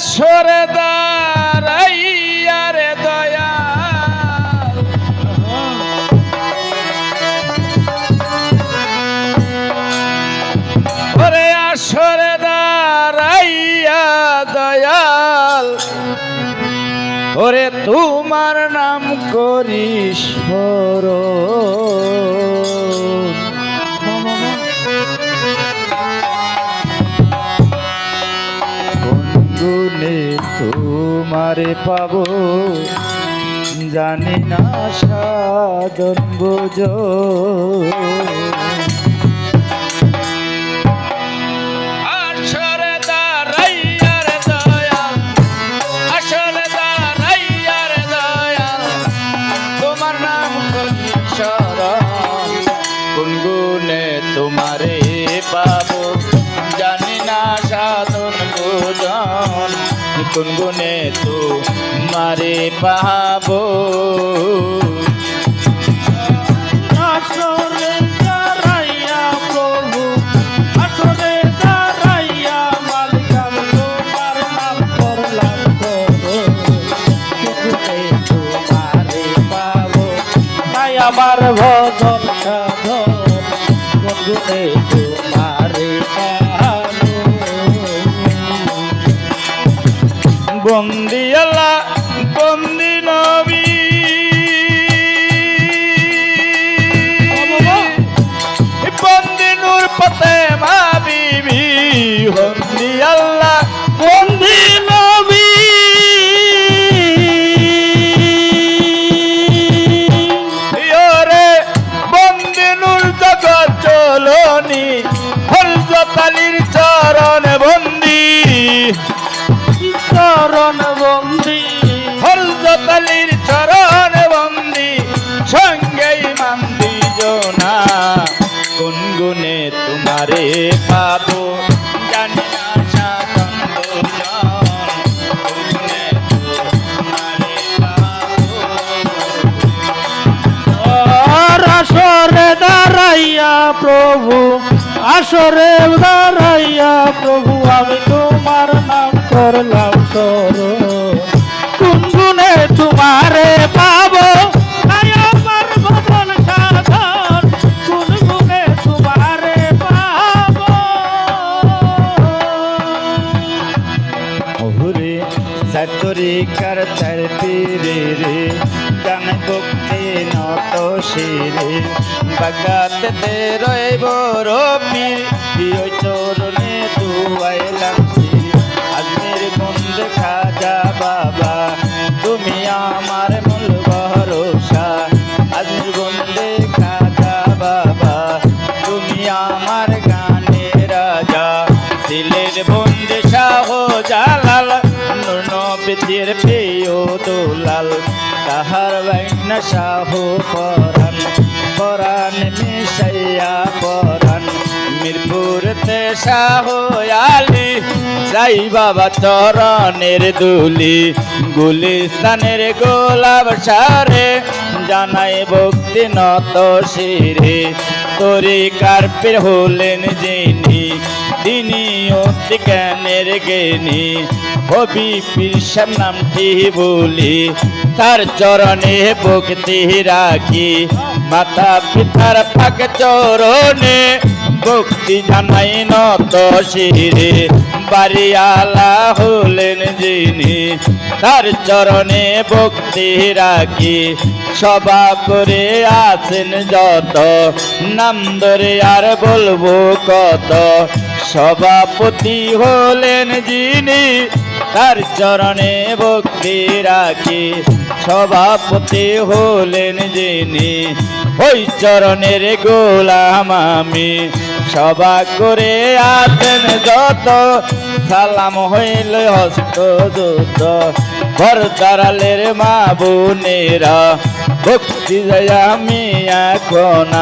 আসরে দাঁড়াইয়া রে দয়াল ওরে আসরে দাঁড়াইয়া দয়াল ওরে তোমার নাম করি স্মরণ গুণে তোমারে পাবো জানি না সাধন বোঝো গুনগুনে তোমারে পাবো জানি না সাধন বোঝন গুনগুনে তোমারে পাবো আসরে দাঁড়াইয়া প্রভু আসরে দাঁড়াইয়া মালিক আমি তোমার নাম করলাম তোমারে পাবো তাই আমার ভজন সাধন গুণে তোমারে পাবো বন্দি আল্লাহ বন্দি নবী বন্দি নূর পতে মা বিবি বন্দি আল্লাহ বন্দি নবী ওরে বন্দি নূর জগৎ চলনি হযরত আলীর চরণ বন্দি চরণ বন্দি হযরত আলীর চরণ বন্দি সঙ্গে ইমাম দুইজনা কোন গুণে তোমারে পাবো জানি না সাধন বোঝন কোন গুণে তোমারে পাবো আসরে দাঁড়াইয়া প্রভু আসরে দাঁড়াইয়া প্রভু আমি তোমার নাম করলাম স্মরণ গুনগুনে তোমারে পাবো তাই আমার ভজন সাধন গুনগুনে তোমারে পাবো ওরে সাতরি কার চার পীরে রে গান ভক্তি নত শিরে বাগাতে তে রইব রপীর ওই চরণে দুয়াইলাম শির আজমের বন্দে খাজা বাবা তুমি আমার মূল ভরসা আজমের বন্দে খাজা বাবা তুমি আমার গানের রাজা দিলের বন্দে শাহ জালাল নবীর প্রিয় দুলাল তাহার বাইনা শাহ পরাণ পরাণ মিশাইয়া পরাণ মিরপুরতে শাহ আলী যাই বাবা চরণের দুলি গুলিস্তানের গোলাপ সারে জানাই ভক্তি নত শিরে তরিকার পীর হলেন যিনি তিনি অতি জ্ঞানের জ্ঞানী হবি পীর সাহেব নামটি বলি তার চরণে ভক্তি রাখি মাতা পিতার পাক চরণে ভক্তি জানাই নত শিরে বাড়িয়ালা হলেন যিনি তার চরণে ভক্তি রাখি সভা করে আছেন যত নাম ধরে আর বলবো কত সভাপতি হলেন যিনি তার চরণে ভক্তি রাখি সভাপতি হলেন যিনি ওই চরণের গোলাম আমি সভা করে আছেন যত সালাম হইল হস্ত যুদ্ধ ঘর দাঁড়ালের মা বোনেরা ভক্তি যায় আমি এখন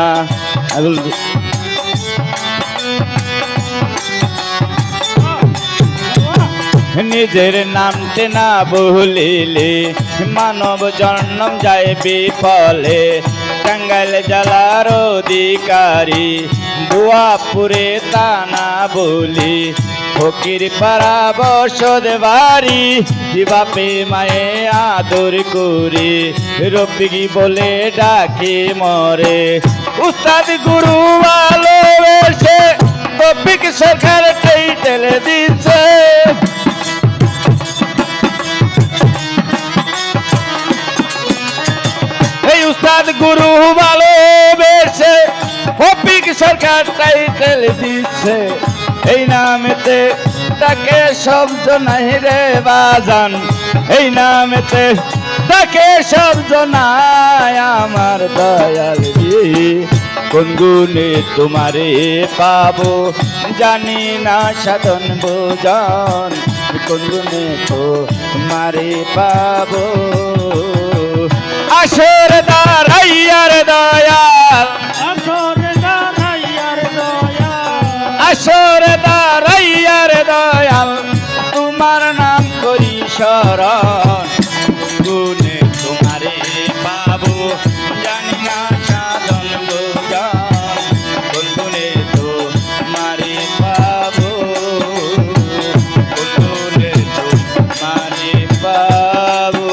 নিজের নামতে না বলিলে মানব জন্ম যায় বিফলে টাঙ্গাইল জেলার অধিকারী দুয়াপুরে তা না বলি ফকির পাড়া বসত বাড়ি বাপে মায়ে আদর করে রফিকি বলে ডাকে মরে উস্তাদ গুরু ভালোবেসে রফিক সরকার টাইটেল দিচ্ছে এই উস্তাদ গুরু ভালোবেসে রফিক সরকার টাইটেল দিচ্ছে এই নামেতে তাকে সব জনাই রে বাজান এই নামেতে তাকে সব জনায় আমার দয়াল কোন গুণে তোমারে পাবো জানি না সাধন বোজন কোন গুণে তোমারে পাবো আসর দাঁড়াইয়ার দয়াল আসর দাঁড়াইয়ার দয়াল তোমার নাম করি শরণ গুণে তোমারে পাবো জানি না সাধন বোজন কোন গুণে তোমারে পাবো কোন গুণে তোমারে পাবো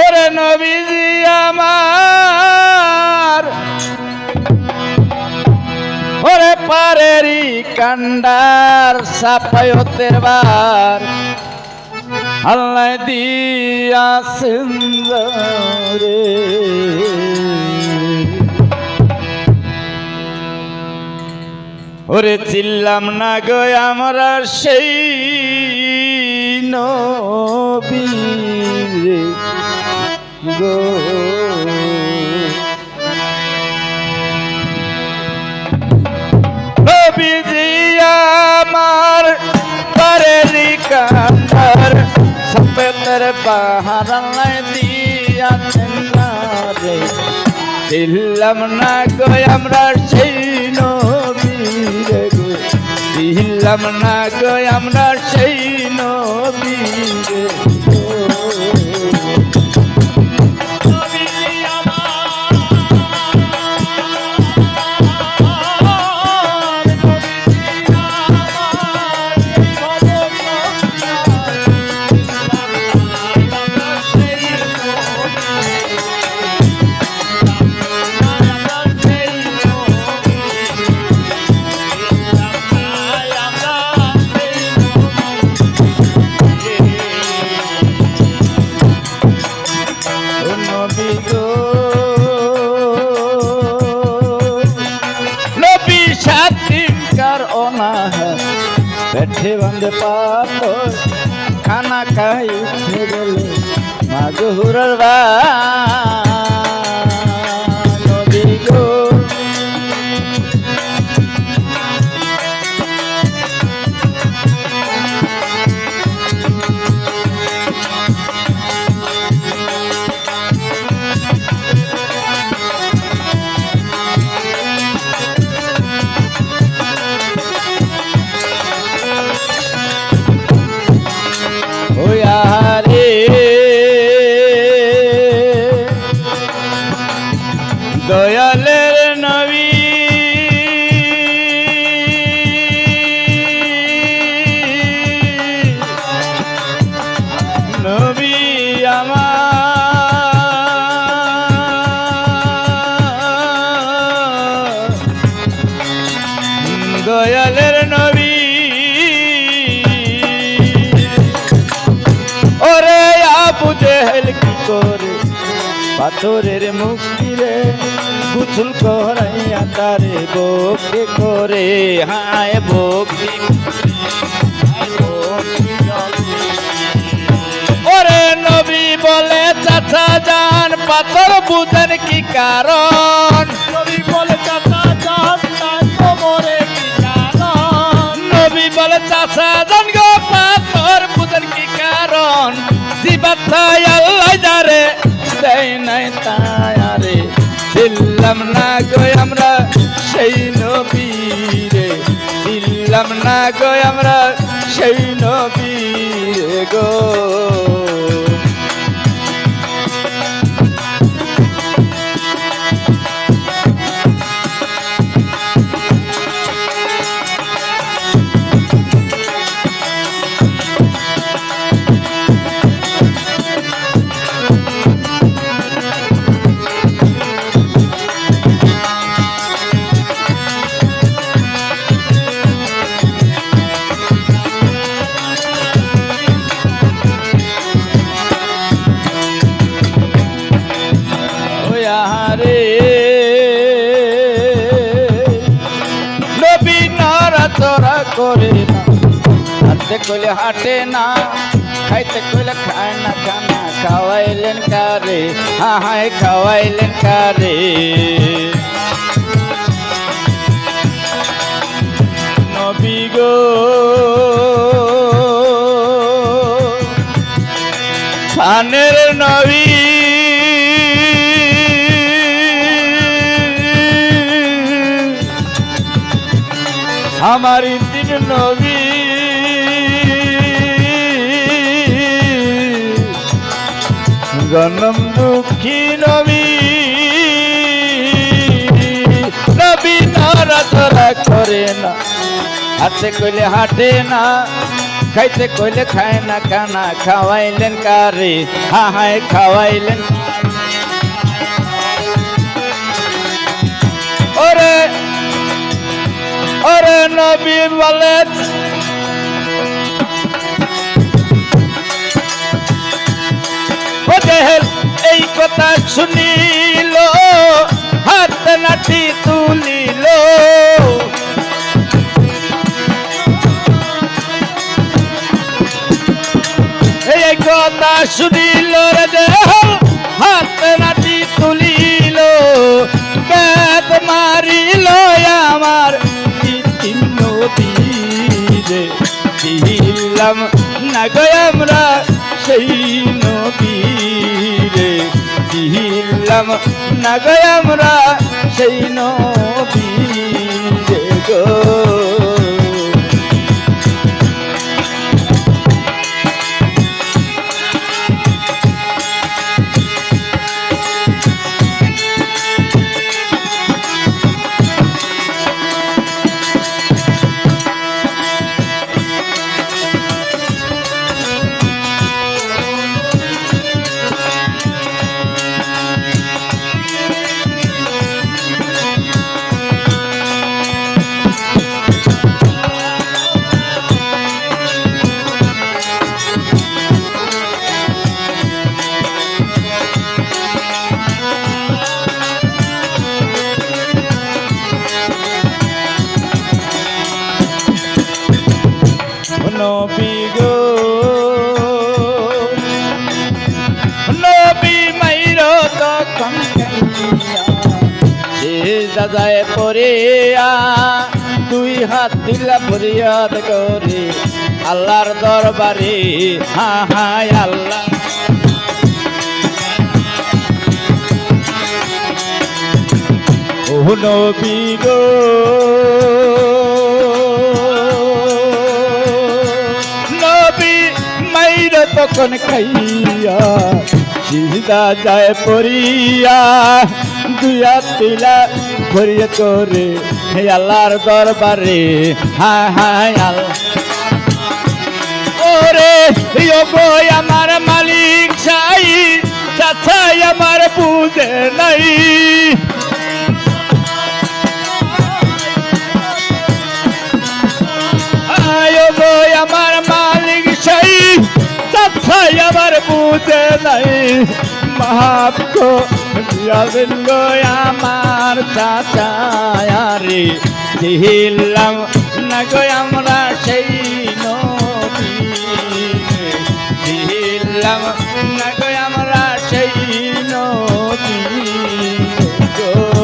ওরে নবীজি আমার ওরে পারেরি কান্ডার সাপায়তের বার আল্লাহ দিয়াছেন রে ওরে চিল্লাম না গো আমরা সেই নবী রে গো নবীজি আমার পারেরি কান্ডার সাপায়তের বাহার আল্লাহ দিয়াছেন রে চিল্লাম না গো আমরা সেই নবী রে গো চিল্লাম না গো আমরা সেই নবী রে পেটে বাঁধে পাথর খানা খাই উঠে গেলে মাগুরার নদী গো দয়ালের নবী নবী আমার দয়ালের নবী ওরে আবু জেহেল কি করে পাথরের মুক্তি রে গুছল করাইয়া তারে বকে করে হায় বকে ওরে নবী বলে চাচা জান পাথর বুঝেন কি কারণ নবী বলে চাচা জান চাচা জান গো পাথর বুঝেন কি কারণ জীবাত্মায় আল্লাহ যারে দেয় নাই তায়ারে ছিলাম না গো আমরা সেই নবীরে ছিলাম না গো আমরা সেই নবীরে গো রে নবী নড়াচড়া করে না হাঁটতে কইলে হাঁটে না খাইতে কইলে খায় না খানা খাওয়াইলেন কারে হায় খাওয়াইলেন কারে নবী গো প্রাণের নবী আমার দিন নবী জনম দুঃখী নবী নবী নড়াচড়া করে না হাঁটতে কইলে হাঁটে না খাইতে কইলে খায় না খানা খাওয়াইলেন কারে হায় খাওয়াইলেন ওরে ওরে নবী বলে এই কথা শুনিল হাত নাটি তুলিল এই কথা শুনিল রে হাত নাটি তুলিল বেদ মারিল আমার নবীরে ছিলাম না গো আমরা সেই নবীরে ছিলাম না গো আমরা সেই নবীরে গো নবী গো নবী মাইর তখন যায় পড়িয়া দুই হাত দিলা ফরিয়াদ করে আল্লাহর দরবারে হায় আল্লাহ ও নবী গো তখন খাইয়া সিজদা যায় পড়িয়া দুয়া তিলা ভরিয়া করে হে আল্লাহর দরবারে হায় আল্লাহ ওরে গো আমার মালিক চাই চাচা আমার বুঝে নাই গো আমার মালিক চাই আমার বুঝে নাই মাপ গো দিয়াবেন গো আমার চাচায়ারে ছিলাম না গো আমরা সেই নবী ছিলাম না গো আমরা সেই নবী গো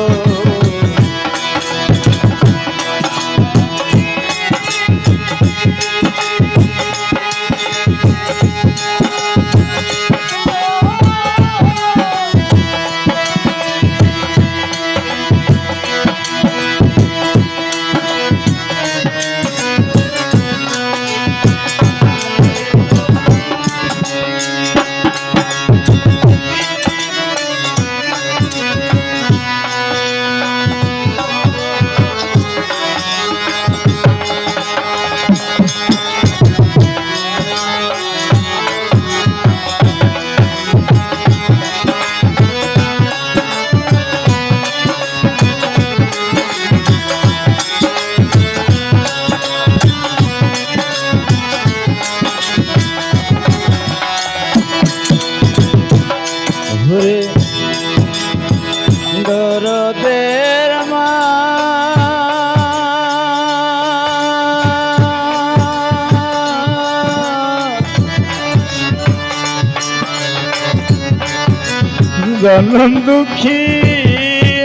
জনম দুঃখী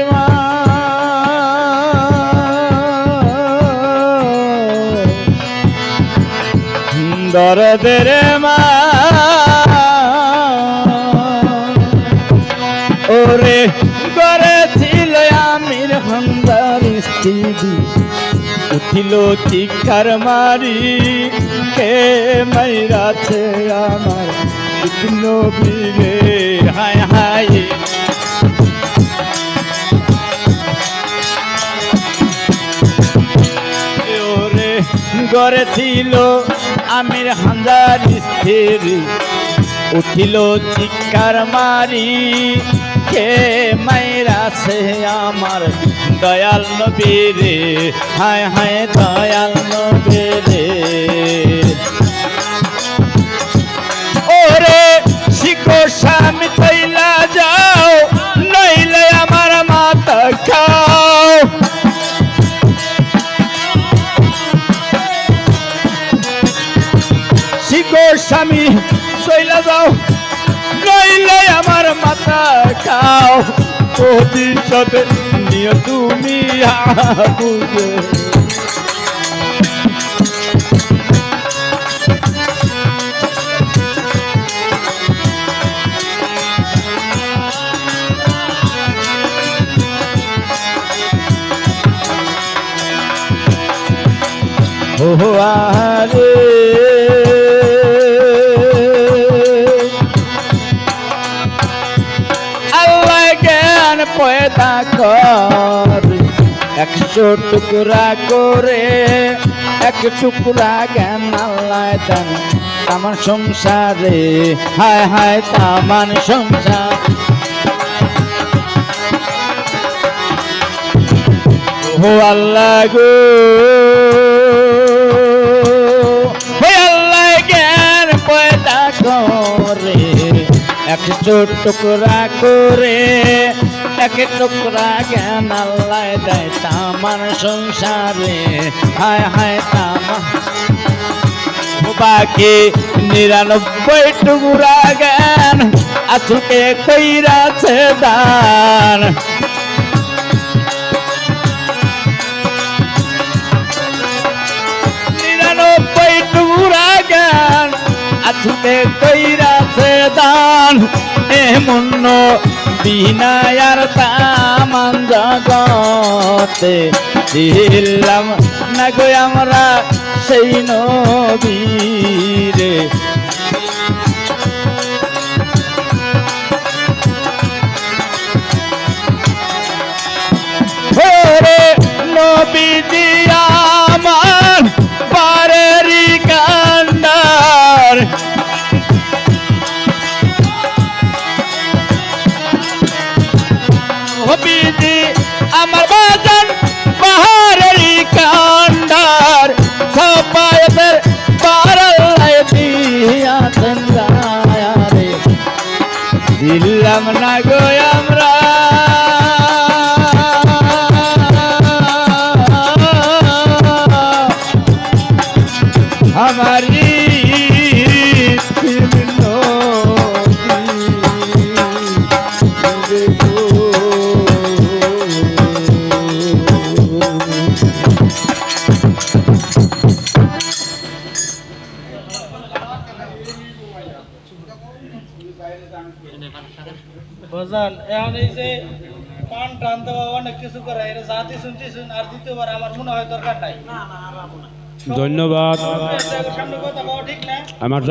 মা দরদের মা ওরে করেছিল আমির হামদার স্ত্রী উঠিল চিৎকার মারি কে মাইরাছে আমার নবীরে হায় হায় ওরে গড়ে ছিল আমির হামদার স্ত্রী উঠিল চিৎকার মারি কে মাইরাছে আমার দয়াল নবীরে হায় হায় দয়াল নবীরে ওরে শিখো স্বামী চইলা যাও নইলে আমার মাথা খাও শিখো স্বামী চইলা যাও নইলে আমার মাথা খাও ভবিষ্যতে নিয়ে তুমি বুঝে ও আরে আল্লাহ জ্ঞান পয়দা কর 100 টুকরা করে এক টুকরা জ্ঞান আল্লাহ দেন তামান সংসারে হায় হায় তামান সংসার ও আল্লাহ গো জ্ঞান পয়দা করে 100 টুকরা করে এক টুকরা জ্ঞান আল্লাহ দেয় তামান সংসারে হায় হায় তামান বাকি 99 টুকরা জ্ঞান আজকে কইরাছে দান আজকে কইরাছে দান এমন বিনায়ার তামান জগতে দিলাম না গো আমরা সেই নবীরে ওরে নবীজি আমার পারেরি কান্ডার নবীজি আমার বাজান পাহাড়েরি কান্ডার সবাইদের পারাল্লাই দিয়াছেন গায়ারে দিলাম না গো আমরা हमारी বাজান এখন এই যে পান টান দেওয়া অনেক কিছু করে এটা জাতি শুনতে শুন আর দ্বিতীয়বার আমার মনে হয় দরকার নাই। ধন্যবাদ সামনে কথা ঠিক না আমার